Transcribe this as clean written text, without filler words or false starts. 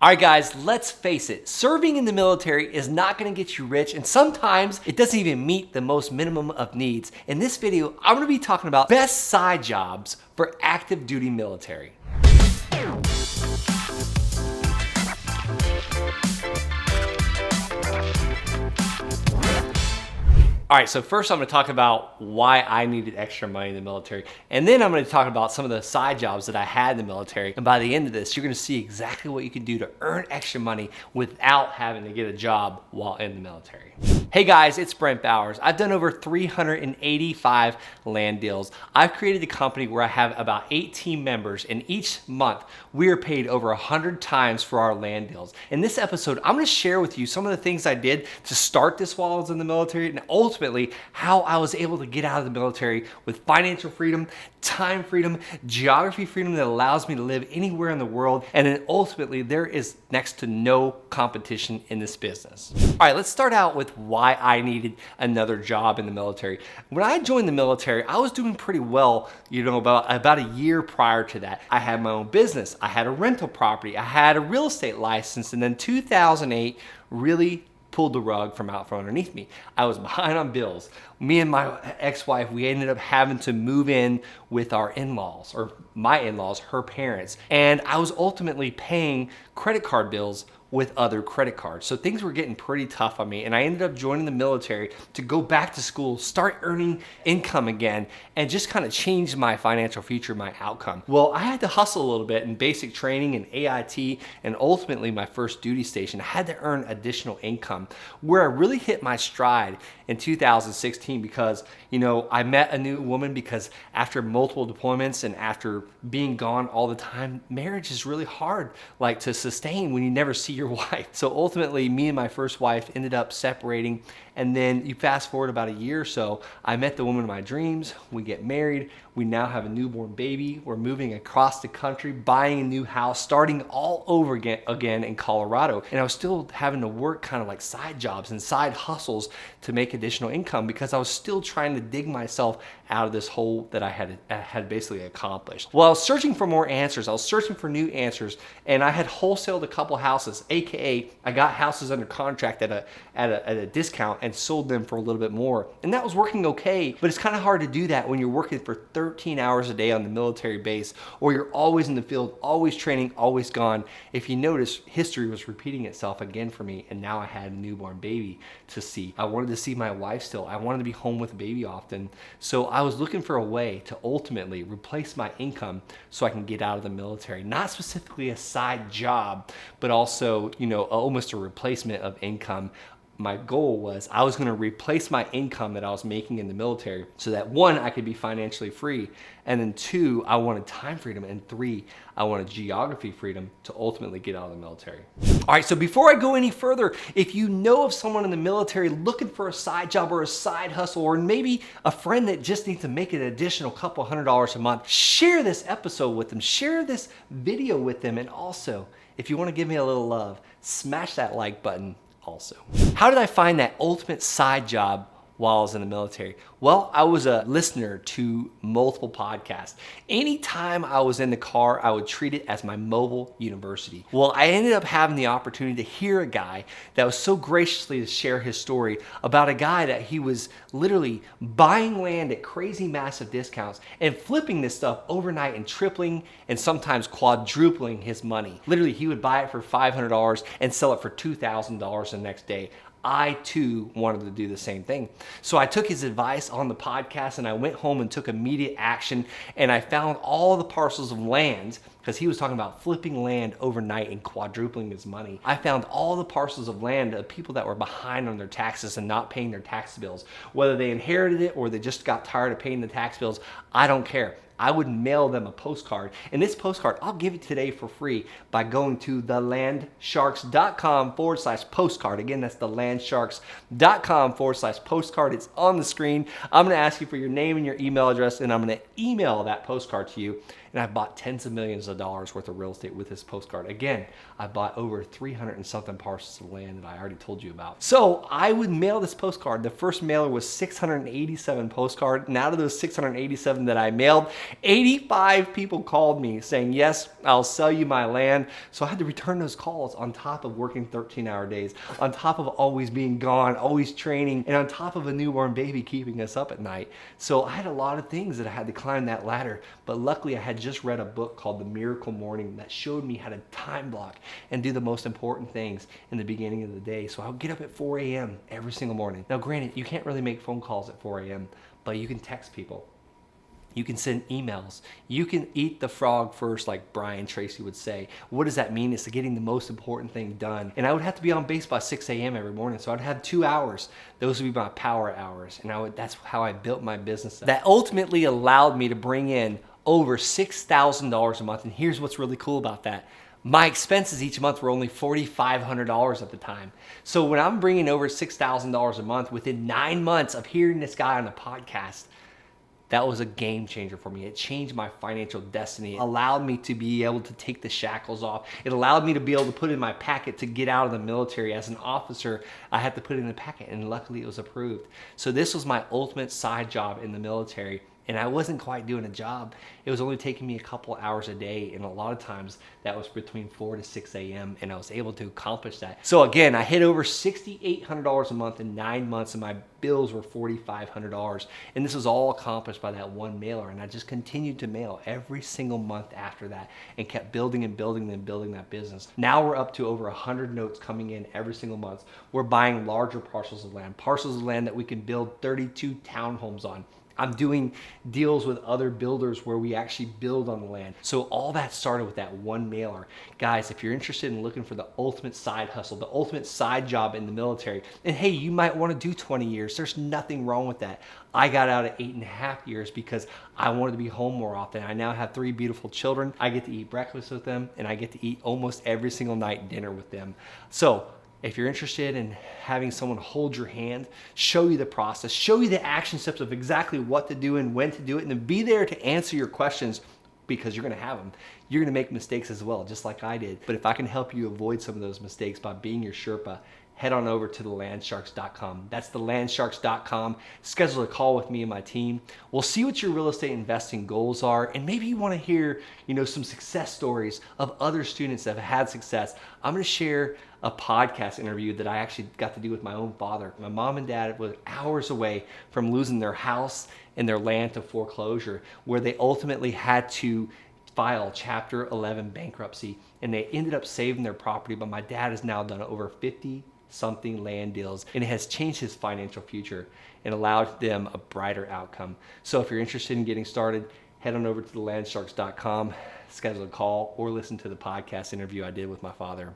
All right, guys, let's face it. Serving in the military is not gonna get you rich, and sometimes it doesn't even meet the most minimum of needs. In this video, I'm gonna be talking about best side jobs for active duty military. All right, so first I'm gonna talk about why I needed extra money in the military. And then I'm gonna talk about some of the side jobs that I had in the military. And by the end of this, you're gonna see exactly what you can do to earn extra money without having to get a job while in the military. Hey guys, it's Brent Bowers. I've done over 385 land deals. I've created a company where I have about 8 team members, and each month we are paid over 100 times for our land deals. In this episode, I'm gonna share with you some of the things I did to start this while I was in the military, and ultimately how I was able to get out of the military with financial freedom, time freedom, geography freedom that allows me to live anywhere in the world, and then ultimately there is next to no competition in this business. All right, let's start out with why I needed another job in the military. When I joined the military, I was doing pretty well, about a year prior to that. I had my own business, I had a rental property, I had a real estate license, and then 2008 really pulled the rug from out from underneath me. I was behind on bills. Me and my ex-wife, we ended up having to move in with our in-laws, or my in-laws, her parents. And I was ultimately paying credit card bills with other credit cards. So things were getting pretty tough on me, and I ended up joining the military to go back to school, start earning income again, and just kind of change my financial future, my outcome. Well, I had to hustle a little bit in basic training and AIT, and ultimately my first duty station. I had to earn additional income. Where I really hit my stride in 2016 because, I met a new woman, because after multiple deployments and after being gone all the time, marriage is really hard to sustain when you never see your wife. So ultimately, me and my first wife ended up separating, and then you fast forward about a year or so, I met the woman of my dreams, we get married, we now have a newborn baby, we're moving across the country, buying a new house, starting all over again in Colorado. And I was still having to work kind of like side jobs and side hustles to make additional income because I was still trying to dig myself out of this hole that I had basically accomplished. Well, I was searching for more answers. I was searching for new answers, and I had wholesaled a couple houses, aka I got houses under contract at a discount and sold them for a little bit more. And that was working okay, but it's kind of hard to do that when you're working for 13 hours a day on the military base, or you're always in the field, always training, always gone. If you notice, history was repeating itself again for me, and now I had a newborn baby to see. I wanted to see my wife still. I wanted to be home with the baby often. So I was looking for a way to ultimately replace my income so I can get out of the military. Not specifically a side job, but also, almost a replacement of income. My goal was I was gonna replace my income that I was making in the military so that 1, I could be financially free, and then 2, I wanted time freedom, and 3, I wanted geography freedom to ultimately get out of the military. All right, so before I go any further, if you know of someone in the military looking for a side job or a side hustle, or maybe a friend that just needs to make an additional couple $100 a month, share this episode with them, share this video with them, and also, if you wanna give me a little love, smash that like button also. How did I find that ultimate side job while I was in the military? Well, I was a listener to multiple podcasts. Anytime I was in the car, I would treat it as my mobile university. Well, I ended up having the opportunity to hear a guy that was so graciously to share his story about a guy that he was literally buying land at crazy massive discounts and flipping this stuff overnight and tripling and sometimes quadrupling his money. Literally, he would buy it for $500 and sell it for $2,000 the next day. I too wanted to do the same thing. So I took his advice on the podcast, and I went home and took immediate action, and I found all the parcels of land, because he was talking about flipping land overnight and quadrupling his money. I found all the parcels of land of people that were behind on their taxes and not paying their tax bills. Whether they inherited it or they just got tired of paying the tax bills, I don't care. I would mail them a postcard. And this postcard, I'll give it today for free by going to thelandsharks.com/postcard. Again, that's thelandsharks.com/postcard. It's on the screen. I'm gonna ask you for your name and your email address, and I'm gonna email that postcard to you. And I bought tens of millions of dollars worth of real estate with this postcard. Again, I bought over 300 and something parcels of land that I already told you about. So I would mail this postcard. The first mailer was 687 postcards. And out of those 687 that I mailed, 85 people called me saying, yes, I'll sell you my land. So I had to return those calls on top of working 13-hour days, on top of always being gone, always training, and on top of a newborn baby keeping us up at night. So I had a lot of things that I had to climb that ladder. But luckily I had just read a book called The Miracle Morning that showed me how to time block and do the most important things in the beginning of the day. So I would get up at 4 a.m. every single morning. Now granted, you can't really make phone calls at 4 a.m., but you can text people. You can send emails. You can eat the frog first, like Brian Tracy would say. What does that mean? It's getting the most important thing done. And I would have to be on base by 6 a.m. every morning. So I'd have 2 hours. Those would be my power hours. And that's how I built my business up. That ultimately allowed me to bring in over $6,000 a month. And here's what's really cool about that. My expenses each month were only $4,500 at the time. So when I'm bringing over $6,000 a month within 9 months of hearing this guy on the podcast, that was a game changer for me. It changed my financial destiny. It allowed me to be able to take the shackles off. It allowed me to be able to put in my packet to get out of the military. As an officer, I had to put it in the packet, and luckily it was approved. So this was my ultimate side job in the military. And I wasn't quite doing a job. It was only taking me a couple hours a day. And a lot of times that was between 4 to 6 a.m. And I was able to accomplish that. So again, I hit over $6,800 a month in 9 months, and my bills were $4,500. And this was all accomplished by that one mailer. And I just continued to mail every single month after that and kept building and building and building that business. Now we're up to over 100 notes coming in every single month. We're buying larger parcels of land that we can build 32 townhomes on. I'm doing deals with other builders where we actually build on the land. So all that started with that one mailer. Guys, if you're interested in looking for the ultimate side hustle, the ultimate side job in the military, and hey, you might want to do 20 years. There's nothing wrong with that. I got out at 8.5 years because I wanted to be home more often. I now have 3 beautiful children. I get to eat breakfast with them, and I get to eat almost every single night dinner with them. So if you're interested in having someone hold your hand, show you the process, show you the action steps of exactly what to do and when to do it, and then be there to answer your questions, because you're going to have them. You're going to make mistakes as well, just like I did. But if I can help you avoid some of those mistakes by being your Sherpa, head on over to thelandsharks.com. That's thelandsharks.com. Schedule a call with me and my team. We'll see what your real estate investing goals are, and maybe you want to hear, some success stories of other students that have had success. I'm going to share a podcast interview that I actually got to do with my own father. My mom and dad were hours away from losing their house and their land to foreclosure, where they ultimately had to file Chapter 11 bankruptcy, and they ended up saving their property. But my dad has now done over 50-something land deals, and it has changed his financial future and allowed them a brighter outcome. So if you're interested in getting started, head on over to thelandsharks.com, schedule a call, or listen to the podcast interview I did with my father.